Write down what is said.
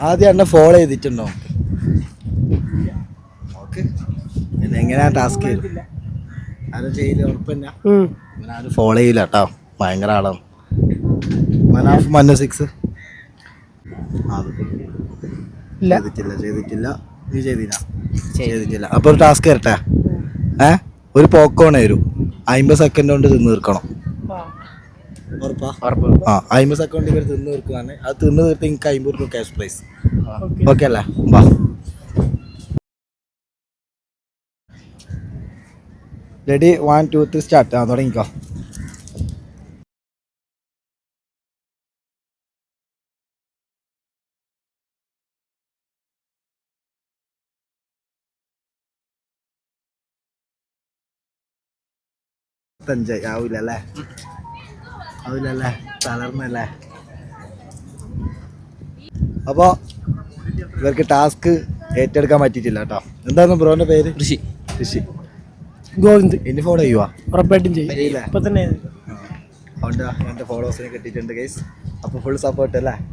ആദ്യം എന്നെ ഫോളോ ചെയ്തിട്ടുണ്ടോ? ഓക്കെ. പിന്നെ എങ്ങനെയാ ടാസ്ക് ചെയ്തു? ആരും ചെയ്യില്ല, ഉറപ്പല്ല. ആരും ഫോളോ ചെയ്യില്ല കേട്ടോ, ഭയങ്കര ആളാണ്. മനാഫ് മന്ന 6 ചെയ്തിട്ടില്ല. നീ ചെയ്തിട്ടില്ല. അപ്പോൾ ഒരു ടാസ്ക് തരട്ടെ. ഒരു പോപ്കോൺ വരും, 50 സെക്കൻഡ് കൊണ്ട് തിന്ന് തീർക്കണം. ഉറപ്പാ? 50 സെക്കൻഡ് ഇവർ തിന്ന് തീർക്കുകയാണ്. അത് തിന്ന് തീർത്ത് എനിക്ക് 50 രൂപ ക്യാഷ് പ്രൈസ്. ഓക്കെ അല്ലേ? വാ. റെഡി? 1 2 3 സ്റ്റാർട്ട്. തുടങ്ങിക്കോ. ആവില്ലല്ലേ? തളർന്നല്ലേ? അപ്പോൾ ഇവർക്ക് ടാസ്ക് ഏറ്റെടുക്കാൻ പറ്റിയിട്ടില്ല കേട്ടോ. എന്തായിരുന്നു ബ്രോന്റെ പേര്? ഋഷി ഗോവിന്ദ്. ഇനി ഫോളോ ചെയ്യുവാ? ഉറപ്പായിട്ടും ചെയ്യില്ല. ഇപ്പൊ തന്നെ അതുകൊണ്ട് എൻ്റെ ഫോളോവേഴ്സിനെ കിട്ടിയിട്ടുണ്ട് ഗൈസ്. അപ്പോൾ ഫുൾ സപ്പോർട്ട് അല്ലേ?